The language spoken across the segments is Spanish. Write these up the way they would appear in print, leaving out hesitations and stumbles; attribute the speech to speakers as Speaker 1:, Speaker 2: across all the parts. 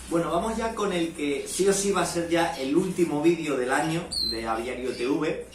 Speaker 1: Bueno, vamos ya con el que sí o sí va a ser ya el último vídeo del año de Aviario TV.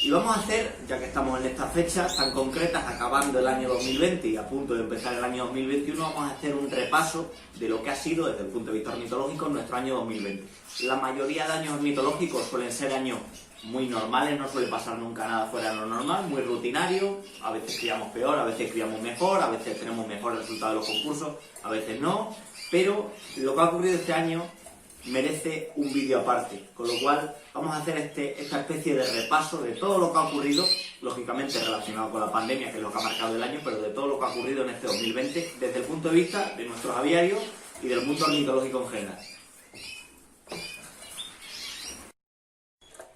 Speaker 1: Y vamos a hacer, ya que estamos en estas fechas tan concretas, acabando el año 2020 y a punto de empezar el año 2021, vamos a hacer un repaso de lo que ha sido, desde el punto de vista ornitológico, nuestro año 2020. La mayoría de años ornitológicos suelen ser años muy normales, no suele pasar nunca nada fuera de lo normal, muy rutinario, a veces criamos peor, a veces criamos mejor, a veces tenemos mejor resultado de los concursos, a veces no, pero lo que ha ocurrido este año merece un vídeo aparte, con lo cual vamos a hacer esta especie de repaso de todo lo que ha ocurrido, lógicamente relacionado con la pandemia, que es lo que ha marcado el año, pero de todo lo que ha ocurrido en este 2020 desde el punto de vista de nuestros aviarios y del mundo ornitológico en general.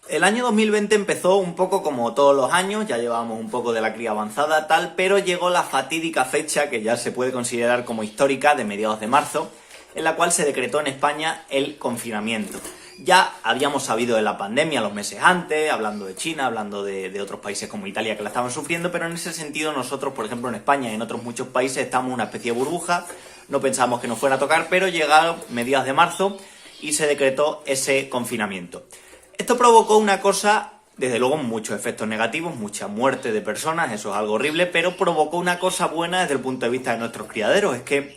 Speaker 1: El año 2020 empezó un poco como todos los años, ya llevábamos un poco de la cría avanzada, tal, pero llegó la fatídica fecha, que ya se puede considerar como histórica, de mediados de marzo, en la cual se decretó en España el confinamiento. Ya habíamos sabido de la pandemia los meses antes, hablando de China, hablando de otros países como Italia que la estaban sufriendo, pero en ese sentido nosotros, por ejemplo, en España y en otros muchos países estamos en una especie de burbuja, no pensábamos que nos fuera a tocar, pero llegaron mediados de marzo y se decretó ese confinamiento. Esto provocó una cosa, desde luego muchos efectos negativos, mucha muerte de personas, eso es algo horrible, pero provocó una cosa buena desde el punto de vista de nuestros criaderos, es que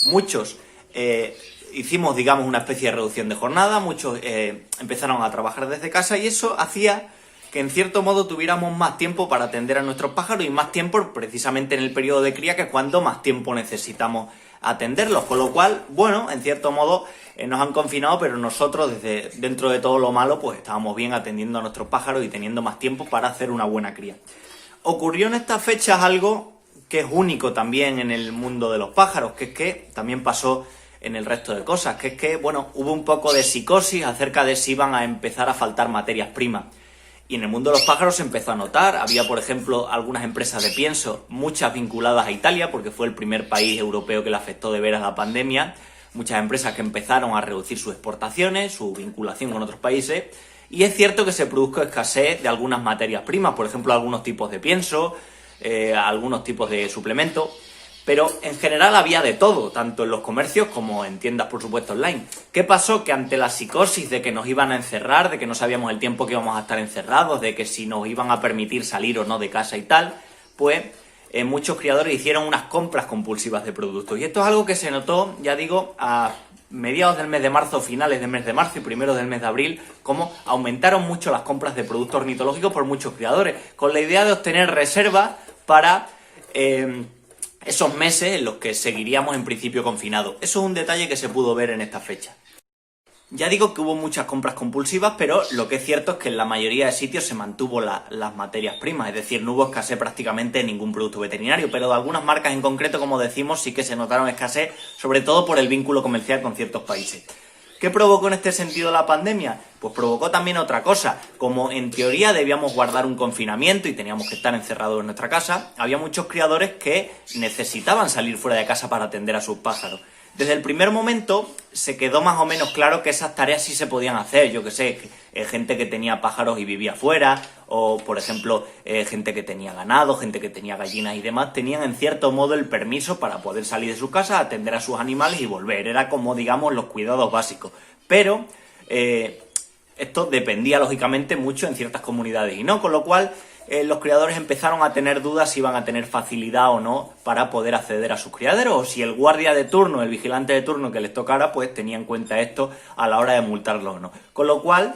Speaker 1: muchos hicimos, digamos, una especie de reducción de jornada, muchos empezaron a trabajar desde casa y eso hacía que en cierto modo tuviéramos más tiempo para atender a nuestros pájaros y más tiempo precisamente en el periodo de cría, que es cuando más tiempo necesitamos atenderlos, con lo cual, bueno, en cierto modo nos han confinado, pero nosotros desde dentro de todo lo malo pues estábamos bien atendiendo a nuestros pájaros y teniendo más tiempo para hacer una buena cría. Ocurrió en estas fechas algo que es único también en el mundo de los pájaros, que es que también pasó en el resto de cosas, que es que, bueno, hubo un poco de psicosis acerca de si iban a empezar a faltar materias primas. Y en el mundo de los pájaros se empezó a notar, había por ejemplo algunas empresas de pienso, muchas vinculadas a Italia, porque fue el primer país europeo que le afectó de veras la pandemia, muchas empresas que empezaron a reducir sus exportaciones, su vinculación con otros países, y es cierto que se produjo escasez de algunas materias primas, por ejemplo algunos tipos de pienso, algunos tipos de suplementos, pero en general había de todo, tanto en los comercios como en tiendas, por supuesto, online. ¿Qué pasó? Que ante la psicosis de que nos iban a encerrar, de que no sabíamos el tiempo que íbamos a estar encerrados, de que si nos iban a permitir salir o no de casa y tal, pues muchos criadores hicieron unas compras compulsivas de productos. Y esto es algo que se notó, ya digo, a mediados del mes de marzo, finales del mes de marzo y primeros del mes de abril, como aumentaron mucho las compras de productos ornitológicos por muchos criadores, con la idea de obtener reservas para esos meses en los que seguiríamos en principio confinados. Eso es un detalle que se pudo ver en esta fecha. Ya digo que hubo muchas compras compulsivas, pero lo que es cierto es que en la mayoría de sitios se mantuvo las materias primas, es decir, no hubo escasez prácticamente de ningún producto veterinario, pero de algunas marcas en concreto, como decimos, sí que se notaron escasez, sobre todo por el vínculo comercial con ciertos países. ¿Qué provocó en este sentido la pandemia? Pues provocó también otra cosa. Como en teoría debíamos guardar un confinamiento y teníamos que estar encerrados en nuestra casa, había muchos criadores que necesitaban salir fuera de casa para atender a sus pájaros. Desde el primer momento se quedó más o menos claro que esas tareas sí se podían hacer, yo que sé, gente que tenía pájaros y vivía fuera, o por ejemplo, gente que tenía ganado, gente que tenía gallinas y demás, tenían en cierto modo el permiso para poder salir de su casa, atender a sus animales y volver. Era como, digamos, los cuidados básicos. Pero esto dependía, lógicamente, mucho en ciertas comunidades y no, con lo cual los criadores empezaron a tener dudas si iban a tener facilidad o no para poder acceder a sus criaderos, o si el guardia de turno, el vigilante de turno que les tocara, pues tenía en cuenta esto a la hora de multarlos o no. Con lo cual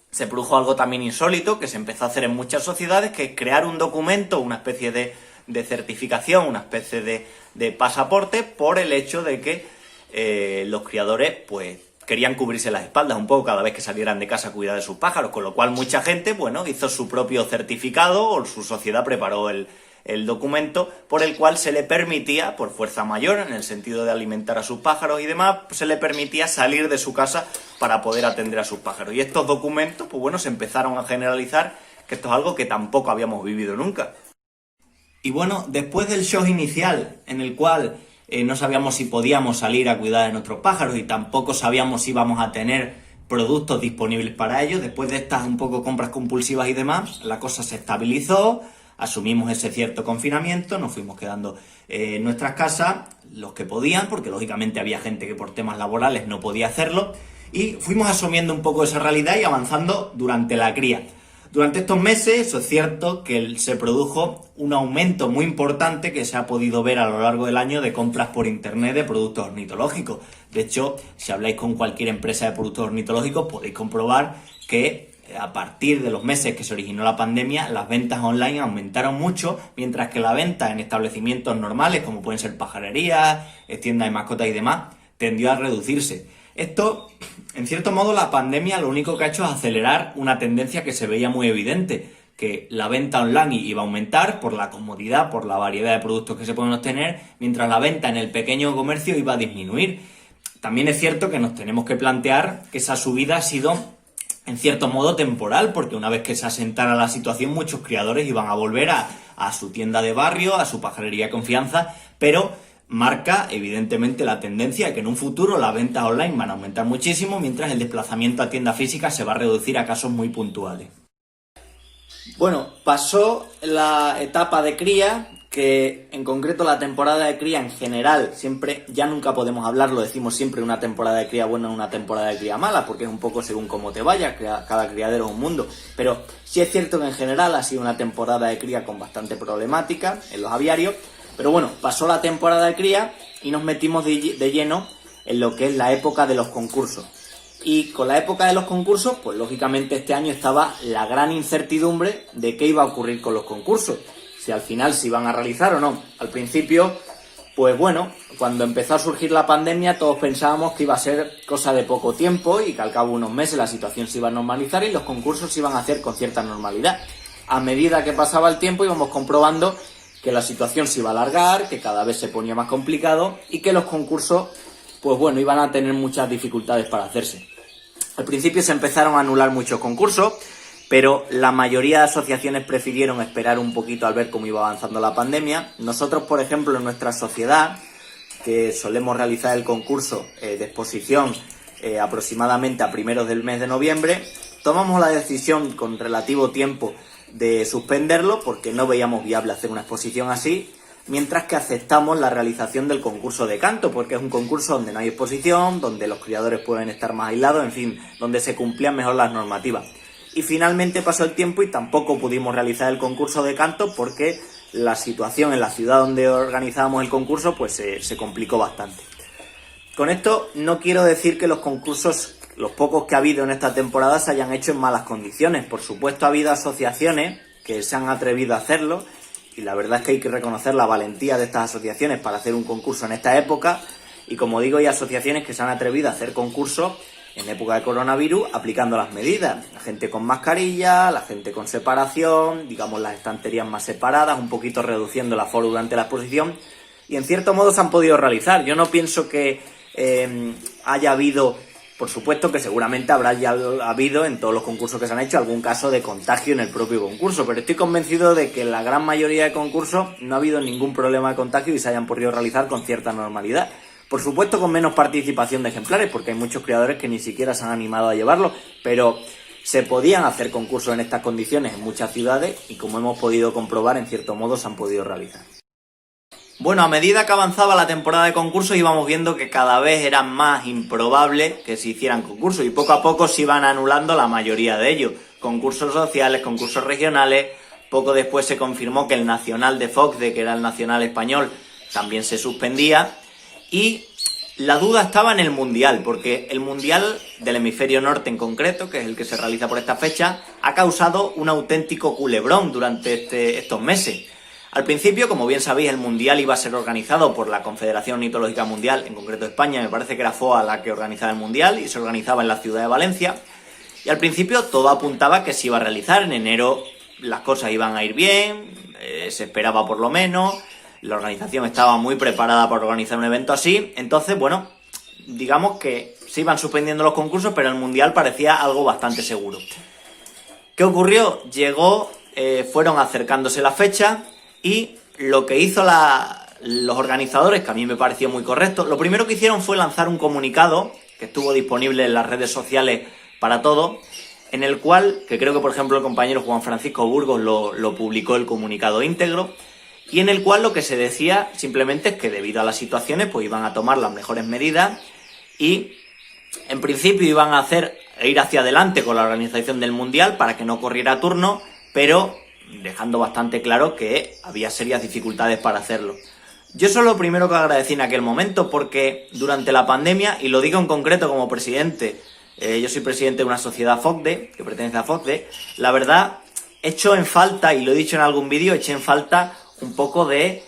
Speaker 1: se produjo algo también insólito que se empezó a hacer en muchas sociedades, que es crear un documento, una especie de certificación, una especie de pasaporte, por el hecho de que los criadores pues querían cubrirse las espaldas un poco cada vez que salieran de casa a cuidar de sus pájaros, con lo cual mucha gente, bueno, hizo su propio certificado, o su sociedad preparó el documento por el cual se le permitía, por fuerza mayor, en el sentido de alimentar a sus pájaros y demás, se le permitía salir de su casa para poder atender a sus pájaros. Y estos documentos, pues bueno, se empezaron a generalizar, que esto es algo que tampoco habíamos vivido nunca. Y bueno, después del shock inicial, en el cual no sabíamos si podíamos salir a cuidar de nuestros pájaros y tampoco sabíamos si íbamos a tener productos disponibles para ellos, después de estas un poco compras compulsivas y demás, la cosa se estabilizó, asumimos ese cierto confinamiento, nos fuimos quedando en nuestras casas, los que podían, porque lógicamente había gente que por temas laborales no podía hacerlo, y fuimos asumiendo un poco esa realidad y avanzando durante la cría. Durante estos meses, eso es cierto que se produjo un aumento muy importante que se ha podido ver a lo largo del año de compras por internet de productos ornitológicos. De hecho, si habláis con cualquier empresa de productos ornitológicos, podéis comprobar que a partir de los meses que se originó la pandemia, las ventas online aumentaron mucho, mientras que la venta en establecimientos normales, como pueden ser pajarerías, tiendas de mascotas y demás, tendió a reducirse. Esto, en cierto modo, la pandemia lo único que ha hecho es acelerar una tendencia que se veía muy evidente, que la venta online iba a aumentar por la comodidad, por la variedad de productos que se pueden obtener, mientras la venta en el pequeño comercio iba a disminuir. También es cierto que nos tenemos que plantear que esa subida ha sido, en cierto modo, temporal, porque una vez que se asentara la situación, muchos criadores iban a volver a su tienda de barrio, a su pajarería de confianza, pero marca evidentemente la tendencia de que en un futuro las ventas online van a aumentar muchísimo, mientras el desplazamiento a tienda física se va a reducir a casos muy puntuales. Bueno, pasó la etapa de cría, que en concreto la temporada de cría en general, siempre, ya nunca podemos hablar, lo decimos siempre, una temporada de cría buena o una temporada de cría mala, porque es un poco según cómo te vaya, cada criadero es un mundo, pero sí es cierto que en general ha sido una temporada de cría con bastante problemática en los aviarios. Pero bueno, pasó la temporada de cría y nos metimos de lleno en lo que es la época de los concursos. Y con la época de los concursos, pues lógicamente este año estaba la gran incertidumbre de qué iba a ocurrir con los concursos. Si al final se iban a realizar o no. Al principio, pues bueno, cuando empezó a surgir la pandemia todos pensábamos que iba a ser cosa de poco tiempo y que al cabo de unos meses la situación se iba a normalizar y los concursos se iban a hacer con cierta normalidad. A medida que pasaba el tiempo íbamos comprobando que la situación se iba a alargar, que cada vez se ponía más complicado y que los concursos, pues bueno, iban a tener muchas dificultades para hacerse. Al principio se empezaron a anular muchos concursos, pero la mayoría de asociaciones prefirieron esperar un poquito al ver cómo iba avanzando la pandemia. Nosotros, por ejemplo, en nuestra sociedad, que solemos realizar el concurso de exposición aproximadamente a primeros del mes de noviembre, tomamos la decisión con relativo tiempo de suspenderlo porque no veíamos viable hacer una exposición así, mientras que aceptamos la realización del concurso de canto, porque es un concurso donde no hay exposición, donde los criadores pueden estar más aislados, en fin, donde se cumplían mejor las normativas. Y finalmente pasó el tiempo y tampoco pudimos realizar el concurso de canto porque la situación en la ciudad donde organizábamos el concurso pues se complicó bastante. Con esto no quiero decir que los concursos, los pocos que ha habido en esta temporada, se hayan hecho en malas condiciones. Por supuesto ha habido asociaciones que se han atrevido a hacerlo y la verdad es que hay que reconocer la valentía de estas asociaciones para hacer un concurso en esta época y como digo hay asociaciones que se han atrevido a hacer concursos en época de coronavirus aplicando las medidas. La gente con mascarilla, la gente con separación, digamos las estanterías más separadas, un poquito reduciendo el aforo durante la exposición y en cierto modo se han podido realizar. Yo no pienso que haya habido, por supuesto que seguramente habrá ya habido en todos los concursos que se han hecho algún caso de contagio en el propio concurso, pero estoy convencido de que en la gran mayoría de concursos no ha habido ningún problema de contagio y se hayan podido realizar con cierta normalidad. Por supuesto con menos participación de ejemplares, porque hay muchos criadores que ni siquiera se han animado a llevarlo, pero se podían hacer concursos en estas condiciones en muchas ciudades y como hemos podido comprobar, en cierto modo se han podido realizar. Bueno, a medida que avanzaba la temporada de concursos íbamos viendo que cada vez era más improbable que se hicieran concursos y poco a poco se iban anulando la mayoría de ellos. Concursos sociales, concursos regionales, poco después se confirmó que el Nacional de FOCDE, que era el Nacional Español, también se suspendía y la duda estaba en el Mundial, porque el Mundial del Hemisferio Norte en concreto, que es el que se realiza por esta fecha, ha causado un auténtico culebrón durante estos meses. Al principio, como bien sabéis, el Mundial iba a ser organizado por la Confederación Ornitológica Mundial, en concreto España, me parece que era FOA la que organizaba el Mundial y se organizaba en la ciudad de Valencia. Y al principio todo apuntaba que se iba a realizar, en enero las cosas iban a ir bien, se esperaba por lo menos, la organización estaba muy preparada para organizar un evento así, entonces, bueno, digamos que se iban suspendiendo los concursos, pero el Mundial parecía algo bastante seguro. ¿Qué ocurrió? Fueron acercándose la fecha y lo que hizo los organizadores, que a mí me pareció muy correcto, lo primero que hicieron fue lanzar un comunicado que estuvo disponible en las redes sociales para todos, en el cual, que creo que por ejemplo el compañero Juan Francisco Burgos lo publicó el comunicado íntegro, y en el cual lo que se decía simplemente es que debido a las situaciones pues iban a tomar las mejores medidas y en principio iban a ir hacia adelante con la organización del Mundial para que no corriera turno, pero dejando bastante claro que había serias dificultades para hacerlo. Yo eso es lo primero que agradecí en aquel momento, porque durante la pandemia, y lo digo en concreto como presidente, yo soy presidente de una sociedad FOCDE, que pertenece a FOCDE, la verdad, echo en falta, y lo he dicho en algún vídeo, eché en falta un poco de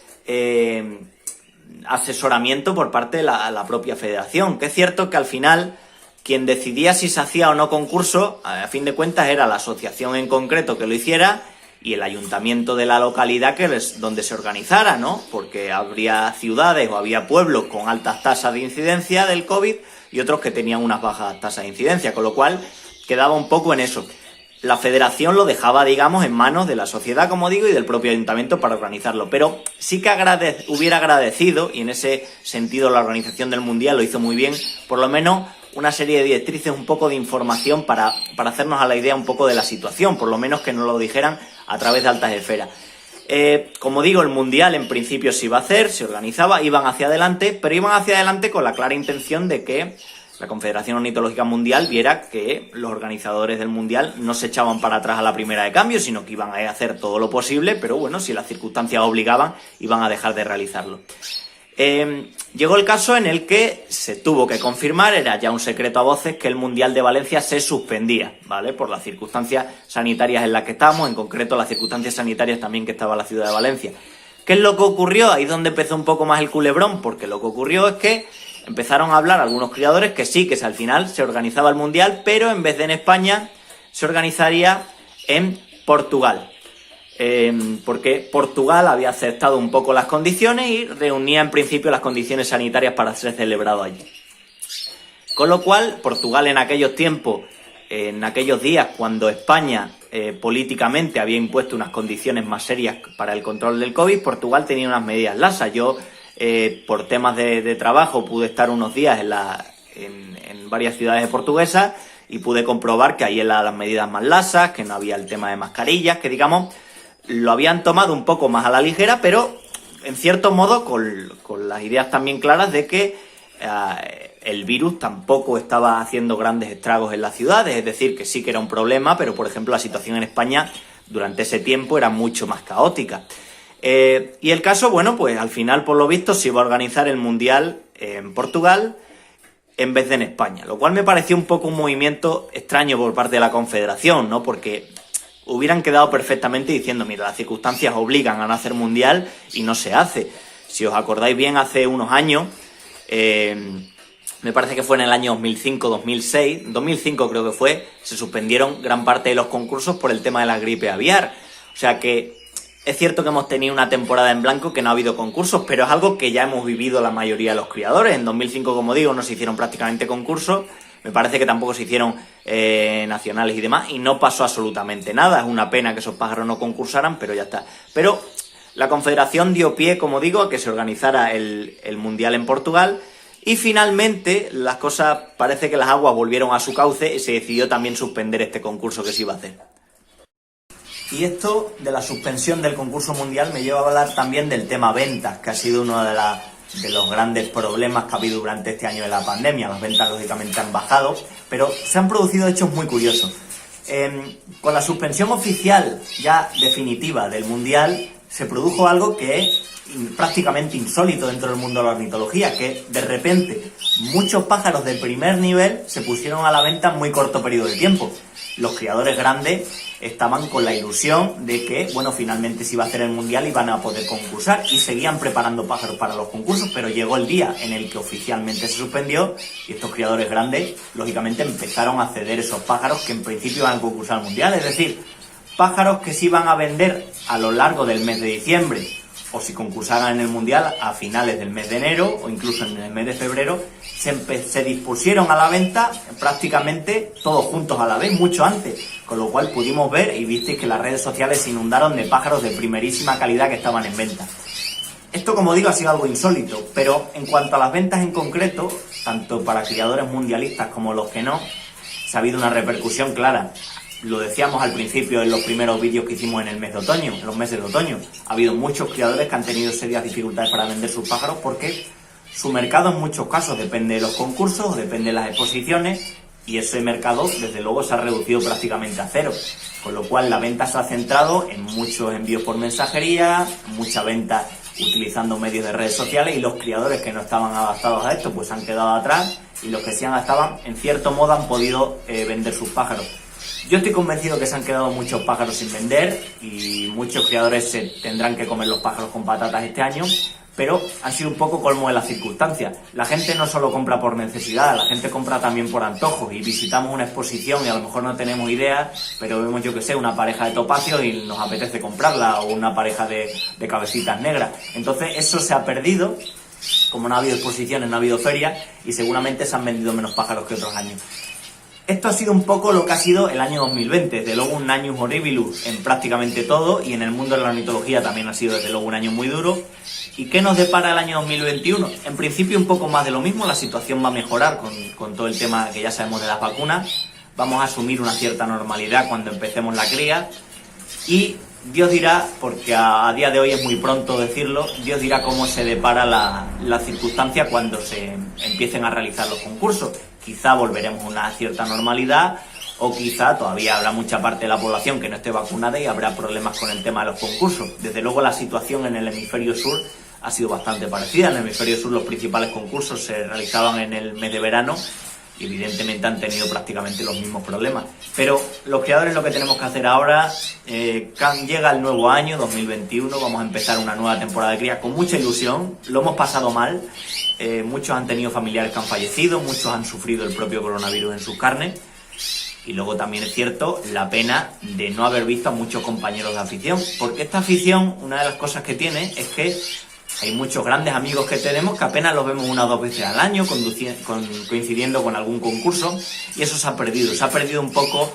Speaker 1: asesoramiento por parte de la propia federación, que es cierto que al final quien decidía si se hacía o no concurso, a fin de cuentas era la asociación en concreto que lo hiciera y el ayuntamiento de la localidad donde se organizara, ¿no? Porque habría ciudades o había pueblos con altas tasas de incidencia del COVID y otros que tenían unas bajas tasas de incidencia, con lo cual quedaba un poco en eso. La federación lo dejaba, digamos, en manos de la sociedad, como digo, y del propio ayuntamiento para organizarlo. Pero sí que hubiera agradecido, y en ese sentido la organización del Mundial lo hizo muy bien, por lo menos una serie de directrices, un poco de información para hacernos a la idea un poco de la situación, por lo menos que nos lo dijeran a través de altas esferas. Como digo, el Mundial en principio se iba a hacer, se organizaba, iban hacia adelante, pero iban hacia adelante con la clara intención de que la Confederación Ornitológica Mundial viera que los organizadores del Mundial no se echaban para atrás a la primera de cambio, sino que iban a hacer todo lo posible, pero bueno, si las circunstancias obligaban, iban a dejar de realizarlo. Llegó el caso en el que se tuvo que confirmar, era ya un secreto a voces, que el Mundial de Valencia se suspendía, ¿vale? Por las circunstancias sanitarias en las que estamos, en concreto las circunstancias sanitarias también que estaba la ciudad de Valencia. ¿Qué es lo que ocurrió? Ahí es donde empezó un poco más el culebrón, porque lo que ocurrió es que empezaron a hablar algunos criadores que sí, que al final se organizaba el Mundial, pero en vez de en España, se organizaría en Portugal. Porque Portugal había aceptado un poco las condiciones y reunía en principio las condiciones sanitarias para ser celebrado allí. Con lo cual, Portugal en aquellos tiempos, en aquellos días cuando España políticamente había impuesto unas condiciones más serias para el control del COVID, Portugal tenía unas medidas laxas. Yo, por temas de trabajo, pude estar unos días en varias ciudades portuguesas y pude comprobar que ahí eran las medidas más laxas, que no había el tema de mascarillas, que digamos lo habían tomado un poco más a la ligera, pero en cierto modo con las ideas también claras de que el virus tampoco estaba haciendo grandes estragos en las ciudades, es decir, que sí que era un problema, pero por ejemplo la situación en España durante ese tiempo era mucho más caótica. Y el caso, bueno, pues al final por lo visto se iba a organizar el Mundial en Portugal en vez de en España, lo cual me pareció un poco un movimiento extraño por parte de la Confederación, ¿no? Porque hubieran quedado perfectamente diciendo, mira, las circunstancias obligan a no hacer Mundial y no se hace. Si os acordáis bien, hace unos años, me parece que fue en el año 2005 creo que fue, se suspendieron gran parte de los concursos por el tema de la gripe aviar. O sea que es cierto que hemos tenido una temporada en blanco que no ha habido concursos, pero es algo que ya hemos vivido la mayoría de los criadores. En 2005, como digo, no se hicieron prácticamente concursos. Me parece que tampoco se hicieron nacionales y demás, y no pasó absolutamente nada. Es una pena que esos pájaros no concursaran, pero ya está. Pero la Confederación dio pie, como digo, a que se organizara el Mundial en Portugal, y finalmente las cosas, parece que las aguas volvieron a su cauce y se decidió también suspender este concurso que se iba a hacer. Y esto de la suspensión del concurso mundial me lleva a hablar también del tema ventas, que ha sido uno de los grandes problemas que ha habido durante este año de la pandemia. Las ventas lógicamente han bajado, pero se han producido hechos muy curiosos. Con la suspensión oficial ya definitiva del mundial se produjo algo que es prácticamente insólito dentro del mundo de la ornitología, que de repente muchos pájaros de primer nivel se pusieron a la venta en muy corto periodo de tiempo. Los criadores grandes estaban con la ilusión de que, bueno, finalmente se iba a hacer el mundial y van a poder concursar, y seguían preparando pájaros para los concursos, pero llegó el día en el que oficialmente se suspendió y estos criadores grandes, lógicamente, empezaron a ceder esos pájaros que en principio iban a concursar al mundial, es decir, pájaros que se iban a vender a lo largo del mes de diciembre, o si concursaran en el mundial a finales del mes de enero o incluso en el mes de febrero, se dispusieron a la venta prácticamente todos juntos a la vez, mucho antes, con lo cual pudimos ver y visteis que las redes sociales se inundaron de pájaros de primerísima calidad que estaban en venta. Esto, como digo, ha sido algo insólito, pero en cuanto a las ventas en concreto, tanto para criadores mundialistas como los que no, se ha habido una repercusión clara. lo decíamos al principio en los primeros vídeos que hicimos en el mes de otoño, en los meses de otoño. Ha habido muchos criadores que han tenido serias dificultades para vender sus pájaros porque su mercado en muchos casos depende de los concursos, depende de las exposiciones, y ese mercado desde luego se ha reducido prácticamente a cero. Con lo cual la venta se ha centrado en muchos envíos por mensajería, mucha venta utilizando medios de redes sociales, y los criadores que no estaban adaptados a esto pues han quedado atrás, y los que sí estaban en cierto modo han podido vender sus pájaros. Yo estoy convencido que se han quedado muchos pájaros sin vender y muchos criadores se tendrán que comer los pájaros con patatas este año, pero ha sido un poco colmo de las circunstancias. La gente no solo compra por necesidad, la gente compra también por antojos, y visitamos una exposición y a lo mejor no tenemos idea, pero vemos, yo que sé, una pareja de topacios y nos apetece comprarla, o una pareja de cabecitas negras. Entonces eso se ha perdido. Como no ha habido exposiciones, no ha habido ferias, y seguramente se han vendido menos pájaros que otros años. Esto ha sido un poco lo que ha sido el año 2020, desde luego un año horribilus en prácticamente todo, y en el mundo de la ornitología también ha sido desde luego un año muy duro. ¿Y qué nos depara el año 2021? En principio un poco más de lo mismo, la situación va a mejorar con todo el tema que ya sabemos de las vacunas, vamos a asumir una cierta normalidad cuando empecemos la cría, y Dios dirá, porque a día de hoy es muy pronto decirlo, Dios dirá cómo se depara la circunstancia cuando se empiecen a realizar los concursos. Quizá volveremos a una cierta normalidad, o quizá todavía habrá mucha parte de la población que no esté vacunada y habrá problemas con el tema de los concursos. Desde luego la situación en el hemisferio sur ha sido bastante parecida. En el hemisferio sur los principales concursos se realizaban en el mes de verano, y evidentemente han tenido prácticamente los mismos problemas. Pero los criadores lo que tenemos que hacer ahora, llega el nuevo año 2021, vamos a empezar una nueva temporada de cría con mucha ilusión. Lo hemos pasado mal, muchos han tenido familiares que han fallecido, muchos han sufrido el propio coronavirus en sus carnes, y luego también es cierto la pena de no haber visto a muchos compañeros de afición, porque esta afición, una de las cosas que tiene es que hay muchos grandes amigos que tenemos que apenas los vemos una o dos veces al año, coincidiendo con algún concurso, y eso se ha perdido un poco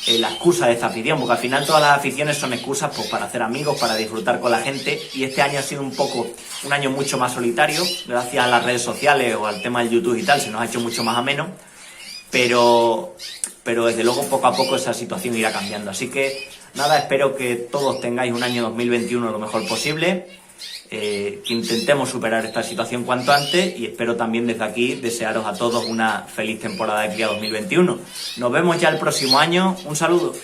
Speaker 1: la excusa de esta afición, porque al final todas las aficiones son excusas pues para hacer amigos, para disfrutar con la gente, y este año ha sido un año mucho más solitario, gracias a las redes sociales o al tema del YouTube y tal, se nos ha hecho mucho más ameno, pero desde luego poco a poco esa situación irá cambiando. Así que nada, espero que todos tengáis un año 2021 lo mejor posible, que intentemos superar esta situación cuanto antes, y espero también desde aquí desearos a todos una feliz temporada de cría 2021. Nos vemos ya el próximo año. Un saludo.